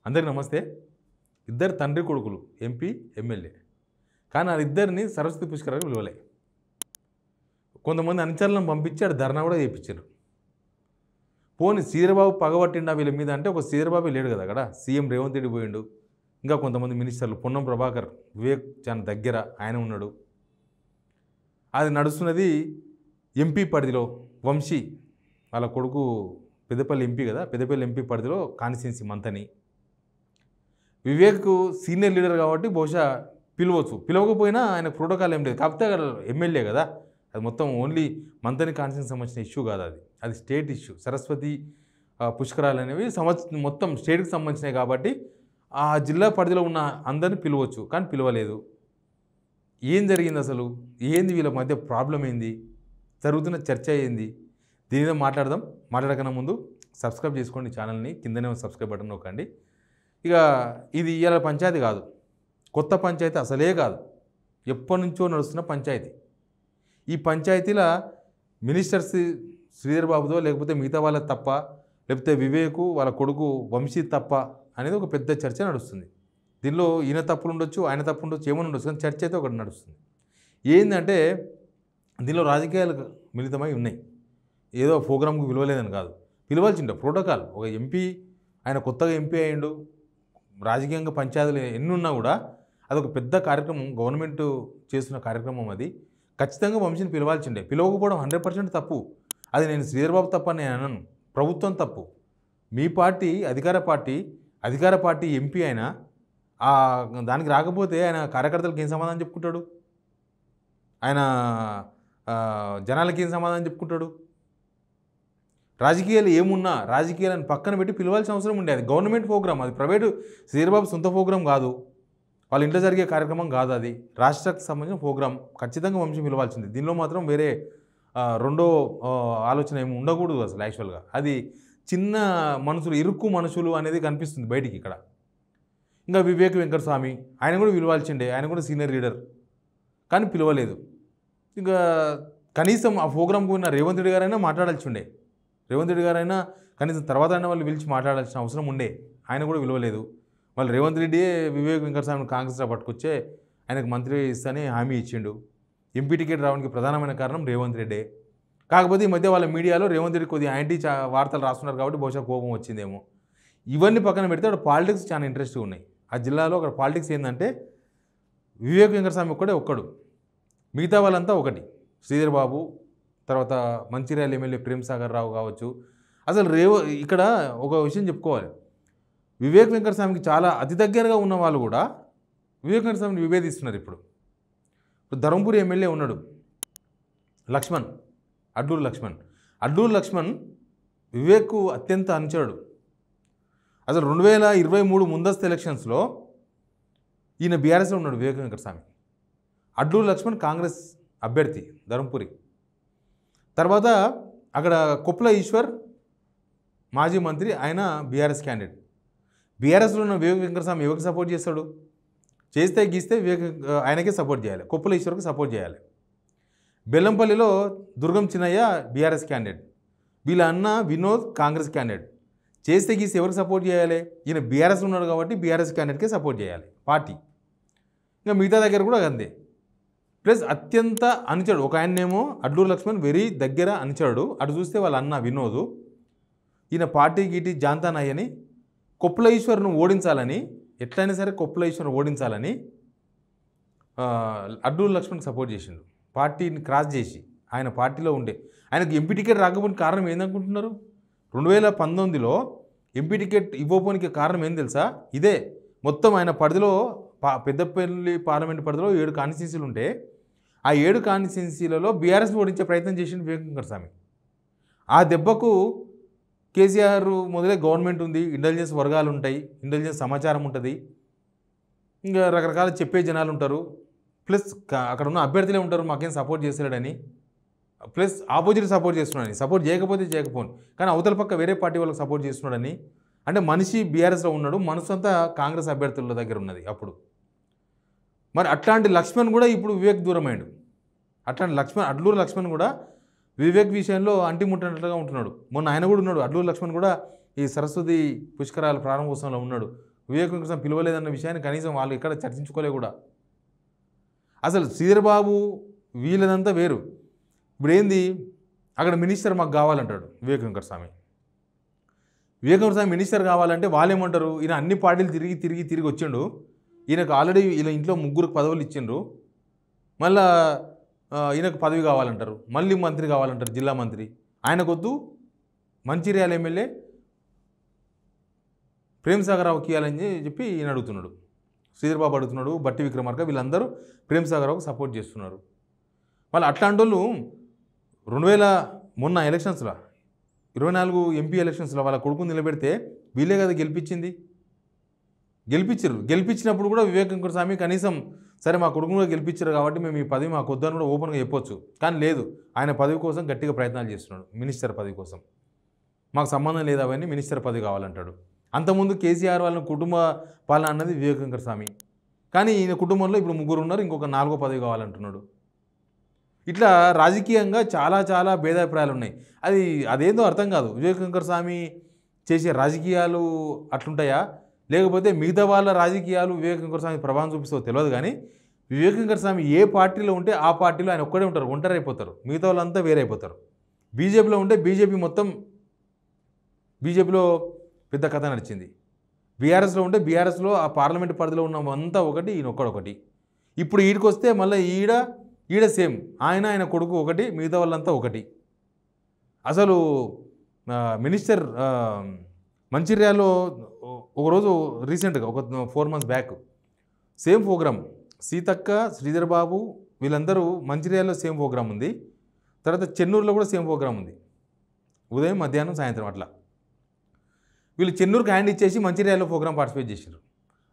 అందరికీ నమస్తే. ఇద్దరు తండ్రి కొడుకులు ఎంపీ, ఎమ్మెల్యే. కానీ వాళ్ళిద్దరిని సరస్వతి పుష్కరాలకు పిలవలే. కొంతమంది అనుచరులను పంపించి ఆడ ధర్నా కూడా చేయించారు. పోనీ శ్రీధరబాబు పగబట్టిండా వీళ్ళ మీద అంటే ఒక శ్రీధరబాబు లేడు కదా అక్కడ. సీఎం రేవంత్ రెడ్డి పోయిండు. ఇంకా కొంతమంది మినిస్టర్లు పొన్నం ప్రభాకర్ వివేక్ చాలా దగ్గర ఆయన ఉన్నాడు. అది నడుస్తున్నది ఎంపీ పరిధిలో. వంశీ వాళ్ళ కొడుకు పెద్దపల్లి ఎంపీ కదా, పెద్దపల్లి ఎంపీ పరిధిలో constituency Manthani. Vivek senior leader కాబట్టి బహుశా పిలవచ్చు. పిలవకపోయినా ఆయన ప్రోటోకాల్ ఏం లేదు. కాకపోతే ఎమ్మెల్యే కదా, అది మొత్తం ఓన్లీ మంతని కాన్స్టిట్యున్సీ సంబంధించిన ఇష్యూ కాదు. అది స్టేట్ ఇష్యూ. సరస్వతి పుష్కరాలు అనేవి మొత్తం స్టేట్కి సంబంధించినవి కాబట్టి ఆ జిల్లా పరిధిలో ఉన్న అందరిని పిలవచ్చు. కానీ పిలవలేదు. ఏం జరిగింది అసలు? ఏంది వీళ్ళ మధ్య ప్రాబ్లం ఏంది? జరుగుతున్న చర్చ ఏంది? దీని మీద మాట్లాడదాం. మాట్లాడకన్నా ముందు సబ్స్క్రైబ్ చేసుకోండి ఛానల్ని. కిందనే సబ్స్క్రైబ్ బటన్ నొక్కండి. ఇక ఇది ఇవాళ పంచాయతీ కాదు, కొత్త పంచాయతీ అసలే కాదు, ఎప్పటి నుంచో నడుస్తున్న పంచాయతీ. ఈ పంచాయతీలో మినిస్టర్స్ శ్రీధర్ బాబుతో లేకపోతే మిగతా వాళ్ళ తప్ప, లేకపోతే వివేకు వాళ్ళ కొడుకు వంశీ తప్ప అనేది ఒక పెద్ద చర్చ నడుస్తుంది. దీనిలో ఈయన తప్పులు ఉండొచ్చు, ఆయన తప్పు ఉండొచ్చు, ఏమైనా ఉండొచ్చు, కానీ చర్చ అయితే ఒకటి నడుస్తుంది. ఏంటంటే దీనిలో రాజకీయాలు మిళితమై ఉన్నాయి. ఏదో ప్రోగ్రామ్కి పిలవలేదని కాదు, పిలవాల్సిండే ప్రోటోకాల్. ఒక ఎంపీ, ఆయన కొత్తగా ఎంపీ అయ్యిండు. రాజకీయంగా పంచాయతీలు ఎన్ని ఉన్నా కూడా అదొక పెద్ద కార్యక్రమం, గవర్నమెంట్ చేస్తున్న కార్యక్రమం. అది ఖచ్చితంగా వంశీని పిలవాల్సిండే. పిలవకపోవడం 100% తప్పు. అది నేను శ్రీధర్బాబు తప్ప అని నేను అనను, ప్రభుత్వం తప్పు. మీ పార్టీ అధికార పార్టీ ఎంపీ అయినా దానికి రాకపోతే ఆయన కార్యకర్తలకు ఏం సమాధానం చెప్పుకుంటాడు? ఆయన జనాలకి ఏం సమాధానం చెప్పుకుంటాడు? రాజకీయాలు ఏమున్నా రాజకీయాలను పక్కన పెట్టి పిలవాల్సిన అవసరం ఉండే. అది గవర్నమెంట్ ప్రోగ్రామ్, అది ప్రైవేటు శ్రీధర్బాబు సొంత ప్రోగ్రాం కాదు, వాళ్ళ ఇంట్లో జరిగే కార్యక్రమం కాదు. అది రాష్ట్రానికి సంబంధించిన ప్రోగ్రాం. ఖచ్చితంగా వంశీ పిలవాల్సింది. దీనిలో మాత్రం వేరే రెండో ఆలోచన ఏమి ఉండకూడదు అసలు. యాక్చువల్గా అది చిన్న మనుషులు, ఇరుక్కు మనుషులు అనేది కనిపిస్తుంది బయటికి ఇక్కడ. ఇంకా వివేక్ వెంకటస్వామి, ఆయన కూడా పిలవాల్సిండే, ఆయన కూడా సీనియర్ లీడర్, కానీ పిలవలేదు. ఇంకా కనీసం ఆ ప్రోగ్రాంకు ఉన్న రేవంత్ రెడ్డి గారైనా మాట్లాడాల్సి ఉండే. రేవంత్ రెడ్డి గారైనా కనీసం తర్వాత అయినా వాళ్ళు పిలిచి మాట్లాడాల్సిన అవసరం ఉండే. ఆయన కూడా పిలవలేదు. వాళ్ళు రేవంత్ రెడ్డియే వివేక్ వెంకటస్వామిని కాంగ్రెస్లో పట్టుకొచ్చే ఆయనకు మంత్రి ఇస్తానే హామీ ఇచ్చిండు. ఎంపీ టికెట్ రావడానికి ప్రధానమైన కారణం రేవంత్ రెడ్డే. కాకపోతే ఈ మధ్య వాళ్ళ మీడియాలో రేవంత్ రెడ్డి కొద్దిగా యాంటీ వార్తలు రాస్తున్నారు కాబట్టి బహుశా కోపం వచ్చిందేమో. ఇవన్నీ పక్కన పెడితే అక్కడ పాలిటిక్స్ చాలా ఇంట్రెస్ట్గా ఉన్నాయి. ఆ జిల్లాలో అక్కడ పాలిటిక్స్ ఏంటంటే వివేక్ వెంకటస్వామి ఒక్కడు, మిగతా వాళ్ళంతా ఒకటి. శ్రీధర్ బాబు, తర్వాత మంచిర్యాల ఎమ్మెల్యే ప్రేమ్సాగర్ రావు కావచ్చు. అసలు ఇక్కడ ఒక విషయం చెప్పుకోవాలి. వివేక్ వెంకటస్వామికి చాలా అతి దగ్గరగా ఉన్న వాళ్ళు కూడా వివేక్ వెంకటస్వామిని విభేదిస్తున్నారు. ఇప్పుడు ధర్మపురి ఎమ్మెల్యే ఉన్నాడు లక్ష్మణ్, అడ్లూరు లక్ష్మణ్ వివేక్కు అత్యంత అనుచరుడు. అసలు 2023 ముందస్తు ఎలక్షన్స్లో ఈయన బీఆర్ఎస్లో ఉన్నాడు వివేక్ వెంకటస్వామి. అడ్లూరు లక్ష్మణ్ కాంగ్రెస్ అభ్యర్థి ధర్మపురి. తర్వాత అక్కడ కొప్పుల ఈశ్వర్ మాజీ మంత్రి, ఆయన బీఆర్ఎస్ క్యాండిడేట్. బీఆర్ఎస్లో ఉన్న వివేక్ వెంకటస్వామి ఎవరికి సపోర్ట్ చేస్తాడు? చేస్తే గీస్తే ఆయనకే సపోర్ట్ చేయాలి, కొప్పుల ఈశ్వర్కి సపోర్ట్ చేయాలి. బెల్లంపల్లిలో దుర్గం చిన్నయ్య బీఆర్ఎస్ క్యాండిడేట్, వీళ్ళ అన్న వినోద్ కాంగ్రెస్ క్యాండిడేట్. చేస్తే గీస్తే ఎవరికి సపోర్ట్ చేయాలి? ఈయన బీఆర్ఎస్లో ఉన్నాడు కాబట్టి బీఆర్ఎస్ క్యాండిడేట్కే సపోర్ట్ చేయాలి పార్టీ. ఇంకా మిగతా దగ్గర కూడా అంతే. ప్లస్ అత్యంత అనుచరుడు ఒక ఆయన్నేమో అడ్లూరు లక్ష్మణ్ వెరీ దగ్గర అనుచరుడు. అటు చూస్తే వాళ్ళ అన్న వినోదు, ఈయన పార్టీ గీటి జాంతానయ్యని కొప్పుల ఈశ్వర్ను ఓడించాలని, ఎట్లయినా సరే కొప్పుల ఈశ్వర్ను ఓడించాలని అడ్లూరు లక్ష్మణ్కి సపోర్ట్ చేసిండు. పార్టీని క్రాస్ చేసి ఆయన పార్టీలో ఉండే ఆయనకు ఎంపీ టికెట్ రాకపోయిన కారణం ఏందనుకుంటున్నారు? 2019లో ఎంపీ టికెట్ ఇవ్వకపోనికి కారణం ఏం తెలుసా? ఇదే. మొత్తం ఆయన పరిధిలో పెద్దపల్లి పార్లమెంటు పరిధిలో 7 కాన్స్టిట్యున్సీలు ఉంటే ఆ 7 కాన్స్టిట్యున్సీలలో బీఆర్ఎస్ని ఓడించే ప్రయత్నం చేసింది వివేక్ వెంకటస్వామి. ఆ దెబ్బకు కేసీఆర్ మొదలే గవర్నమెంట్ ఉంది, ఇంటెలిజెన్స్ వర్గాలు ఉంటాయి, ఇంటెలిజెన్స్ సమాచారం ఉంటుంది, ఇంకా రకరకాల చెప్పే జనాలు ఉంటారు, ప్లస్ అక్కడ ఉన్న అభ్యర్థులే ఉంటారు మాకేం సపోర్ట్ చేస్తాడని, ప్లస్ ఆపోజిట్ సపోర్ట్ చేస్తున్నాడని, సపోర్ట్ చేయకపోతే చేయకపోను కానీ అవతల పక్క వేరే పార్టీ వాళ్ళకి సపోర్ట్ చేస్తున్నాడని. అంటే మనిషి బీఆర్ఎస్లో ఉన్నాడు, మనసు అంతా కాంగ్రెస్ అభ్యర్థుల దగ్గర ఉన్నది అప్పుడు. మరి అట్లాంటి లక్ష్మణ్ కూడా ఇప్పుడు వివేక్ దూరమైండు. అట్లాంటి అడ్లూరు లక్ష్మణ్ కూడా వివేక్ విషయంలో అంటిముట్టినట్లుగా ఉంటున్నాడు. మొన్న ఆయన కూడా ఉన్నాడు, అడ్లూరు లక్ష్మణ్ కూడా ఈ సరస్వతి పుష్కరాల ప్రారంభోత్సవంలో ఉన్నాడు. వివేక్ వెంకటస్వామి పిలవలేదన్న విషయాన్ని కనీసం వాళ్ళు ఎక్కడ చర్చించుకోలే కూడా. అసలు శ్రీధర్ బాబు వీళ్ళదంతా వేరు. ఇప్పుడు ఏంది, అక్కడ మినిస్టర్ మాకు కావాలంటాడు వివేక్ వెంకటస్వామి. వివేక్ వెంకటస్వామి మినిస్టర్ కావాలంటే వాళ్ళు ఏమంటారు, ఈయన అన్ని పార్టీలు తిరిగి వచ్చిండు, ఈయనకు ఆల్రెడీ ఇలా ఇంట్లో 3 పదవులు ఇచ్చిండ్రు, మళ్ళా ఈయనకు పదవి కావాలంటారు, మళ్ళీ మంత్రి కావాలంటారు, జిల్లా మంత్రి. ఆయనకొద్దు మంచిర్యాల ఎమ్మెల్యే ప్రేమ్సాగర్ రావుకి ఇవ్వాలని చెప్పి ఈయన అడుగుతున్నాడు, శ్రీధర్ బాబు అడుగుతున్నాడు, బట్టి విక్రమార్క వీళ్ళందరూ ప్రేమ్సాగర్ రావుకు సపోర్ట్ చేస్తున్నారు. వాళ్ళు అట్లాంటి వాళ్ళు 2000 మొన్న ఎలక్షన్స్లో 24 ఎంపీ ఎలక్షన్స్లో వాళ్ళ కొడుకుని నిలబెడితే వీళ్ళే కదా గెలిపించినప్పుడు కూడా వివేక్ వెంకటస్వామి కనీసం సరే మా కొడుకుని కూడా గెలిపించారు కాబట్టి మేము ఈ పదవి మాకు వద్దని కూడా ఓపెన్గా చెప్పొచ్చు. కానీ లేదు, ఆయన పదవి కోసం గట్టిగా ప్రయత్నాలు చేస్తున్నాడు, మినిస్టర్ పదవి కోసం. మాకు సంబంధం లేదు అవన్నీ, మినిస్టర్ పదవి కావాలంటాడు. అంతకుముందు కేసీఆర్ వాళ్ళ కుటుంబ పాలన అన్నది వివేక్ వెంకటస్వామి, కానీ ఈయన కుటుంబంలో ఇప్పుడు 3 ఉన్నారు, ఇంకొక 4వ పదవి కావాలంటున్నాడు. ఇట్లా రాజకీయంగా చాలా భేదాభిప్రాయాలు ఉన్నాయి. అదేందో అర్థం కాదు. వివేక్ వెంకటస్వామి చేసే రాజకీయాలు అట్లుంటాయా, లేకపోతే మిగతా వాళ్ళ రాజకీయాలు వివేక్ వెంకటస్వామి ప్రభావం చూపిస్తో తెలియదు. కానీ వివేక్ వెంకటస్వామి ఏ పార్టీలో ఉంటే ఆ పార్టీలో ఆయన ఒక్కడే ఉంటారు, ఒంటరైపోతారు, మిగతా వాళ్ళంతా వేరైపోతారు. బీజేపీలో ఉంటే బీజేపీలో పెద్ద కథ నడిచింది. బీఆర్ఎస్లో ఉంటే బీఆర్ఎస్లో ఆ పార్లమెంట్ పరిధిలో ఉన్నవంతా ఒకటి, ఈయన ఒక్కడొకటి. ఇప్పుడు ఈడికి వస్తే మళ్ళీ ఈడ సేమ్, ఆయన కొడుకు ఒకటి, మిగతా వాళ్ళంతా ఒకటి. అసలు మినిస్టర్ మంచిర్యాలలో ఒకరోజు రీసెంట్గా ఒక 4 months back same programme, Seethakka, Sridhar Babu వీళ్ళందరూ మంచిర్యాలలో సేమ్ ప్రోగ్రామ్ ఉంది. తర్వాత చెన్నూరులో కూడా సేమ్ ప్రోగ్రామ్ ఉంది, ఉదయం మధ్యాహ్నం సాయంత్రం అట్లా. వీళ్ళు చెన్నూరుకి హ్యాండ్ ఇచ్చేసి మంచిర్యాలలో ప్రోగ్రామ్ పార్టిసిపేట్ చేశారు.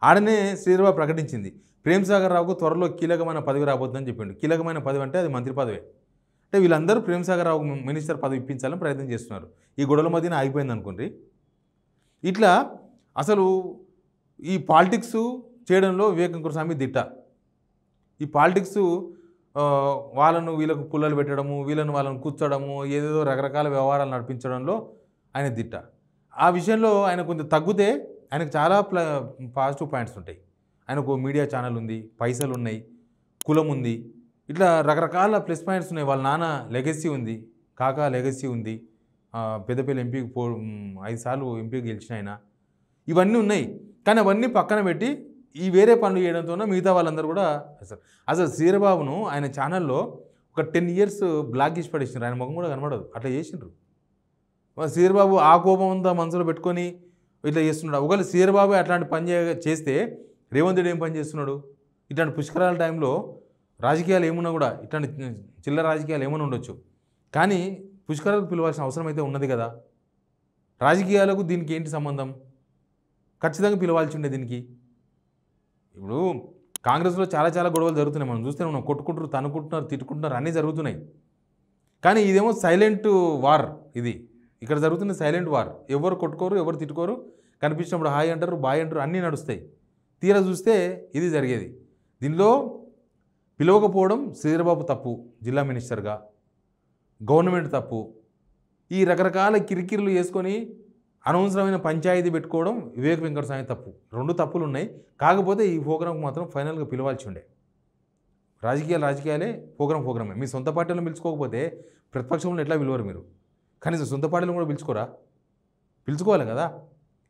ఆడనే శ్రీధర్ బాబు ప్రకటించింది, ప్రేమ్సాగర్ రావుకు త్వరలో కీలకమైన పదవి రాబోతుందని చెప్పిండు. కీలకమైన పదవి అంటే అది మంత్రి పదవే. అంటే వీళ్ళందరూ ప్రేమ్సాగర్ రావుకు మినిస్టర్ పదవి ఇప్పించాలని ప్రయత్నం చేస్తున్నారు. ఈ గొడవల మధ్యన ఆగిపోయింది అనుకోండి. ఇట్లా అసలు ఈ పాలిటిక్స్ చేయడంలో వివేక్ వెంకటస్వామి దిట్ట. ఈ పాలిటిక్స్ వాళ్ళను వీళ్ళకు పుల్లలు పెట్టడము, వాళ్ళను కూర్చోడము, ఏదేదో రకరకాల వ్యవహారాలు నడిపించడంలో ఆయన దిట్ట. ఆ విషయంలో ఆయన కొంచెం తగ్గితే ఆయనకు చాలా పాజిటివ్ పాయింట్స్ ఉంటాయి. ఆయనకు మీడియా ఛానల్ ఉంది, పైసలు ఉన్నాయి, కులం ఉంది, ఇట్లా రకరకాల ప్లస్ పాయింట్స్ ఉన్నాయి. వాళ్ళ నాన్న లెగసీ ఉంది, కాకా లెగసీ ఉంది, పెద్దపల్లి ఎంపీకి 5 సార్లు ఎంపీకి గెలిచిన ఆయన, ఇవన్నీ ఉన్నాయి. కానీ అవన్నీ పక్కన పెట్టి ఈ వేరే పనులు చేయడంతో మిగతా వాళ్ళందరూ కూడా అసలు శ్రీధర్బాబును ఆయన ఛానల్లో ఒక 10 years బ్లాక్ చేసి పడేసినారు. ఆయన ముఖం కూడా కనబడదు, అట్లా చేసిండ్రు. శ్రీధర్బాబు ఆ కోపం అంతా మనసులో పెట్టుకొని ఇట్లా చేస్తున్నాడు. ఒకవేళ శ్రీధర్బాబు అట్లాంటి పని చేస్తే రేవంత్ రెడ్డి ఏం పని చేస్తున్నాడు? ఇట్లాంటి పుష్కరాల టైంలో రాజకీయాలు ఏమున్నా కూడా, ఇట్లాంటి చిల్లర రాజకీయాలు ఏమైనా ఉండొచ్చు, కానీ పుష్కరాలకు పిలవాల్సిన అవసరం అయితే ఉన్నది కదా. రాజకీయాలకు దీనికి ఏంటి సంబంధం? ఖచ్చితంగా పిలవాల్సి ఉండే దీనికి. ఇప్పుడు కాంగ్రెస్లో చాలా గొడవలు జరుగుతున్నాయి, మనం చూస్తూనే ఉన్నాం. కొట్టుకుంటారు, తనుకుంటున్నారు, తిట్టుకుంటున్నారు, అన్నీ జరుగుతున్నాయి. కానీ ఇదేమో సైలెంట్ వార్. ఇక్కడ జరుగుతున్న సైలెంట్ వార్. ఎవరు కొట్టుకోరు, ఎవరు తిట్టుకోరు, కనిపించినప్పుడు హాయ్ అంటారు, బాయ్ అంటారు, అన్నీ నడుస్తాయి. తీరా చూస్తే ఇది జరిగేది. దీనిలో పిలవకపోవడం శ్రీధర్బాబు తప్పు, జిల్లా మినిస్టర్గా, గవర్నమెంట్ తప్పు. ఈ రకరకాల కిరికిరులు చేసుకొని అనవసరమైన పంచాయతీ పెట్టుకోవడం వివేక్ వెంకటస్వామి తప్పు. 2 తప్పులు ఉన్నాయి. కాకపోతే ఈ ప్రోగ్రాంకి మాత్రం ఫైనల్గా పిలవాల్సి ఉండే. రాజకీయాలే, ప్రోగ్రామే. మీ సొంత పార్టీలను పిలుచుకోకపోతే ప్రతిపక్షంలో ఎట్లా పిలవరు మీరు? కనీసం సొంత పార్టీలను కూడా పిలుచుకోవాలి కదా.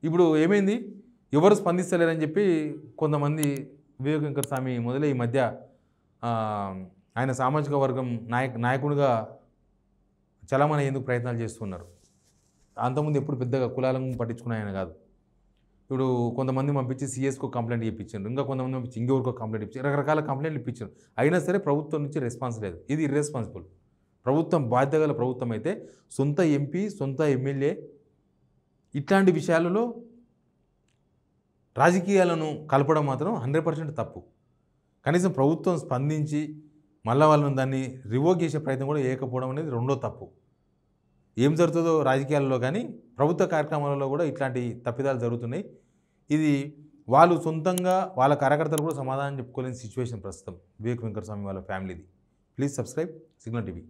ఇప్పుడు ఏమైంది, ఎవరు స్పందిస్తలేరని చెప్పి కొంతమంది వివేక్ వెంకటస్వామి మొదలై ఈ మధ్య ఆయన సామాజిక వర్గం నాయకుడిగా చలామణి అయ్యేందుకు ప్రయత్నాలు చేస్తున్నారు. అంతకుముందు ఎప్పుడు పెద్దగా కులాలను పట్టించుకున్న ఆయన కాదు. ఇప్పుడు కొంతమంది పంపించి సిఎస్కో కంప్లైంట్ ఇప్పించారు, ఇంకా కొంతమంది పంపించి ఇంకెవరికో కంప్లైంట్ ఇప్పించారు, రకరకాల కంప్లైంట్లు ఇప్పించారు. అయినా సరే ప్రభుత్వం నుంచి రెస్పాన్స్ లేదు. ఇది ఇర్రెస్పాన్సిబుల్. ప్రభుత్వం బాధ్యత గల ప్రభుత్వం అయితే సొంత ఎంపీ, సొంత ఎమ్మెల్యే ఇట్లాంటి విషయాలలో రాజకీయాలను కలపడం మాత్రం 100% తప్పు. కనీసం ప్రభుత్వం స్పందించి మళ్ళా వాళ్ళని దాన్ని రివోక్ చేసే ప్రయత్నం కూడా చేయకపోవడం అనేది 2వ తప్పు. ఏం జరుగుతుందో రాజకీయాల్లో కానీ ప్రభుత్వ కార్యక్రమాలలో కూడా ఇట్లాంటి తప్పిదాలు జరుగుతున్నాయి. ఇది వాళ్ళు సొంతంగా వాళ్ళ కార్యకర్తలు కూడా సమాధానం చెప్పుకోలేని సిచ్యువేషన్ ప్రస్తుతం వివేక్ వెంకటస్వామి వాళ్ళ ఫ్యామిలీది. Please subscribe Signal TV.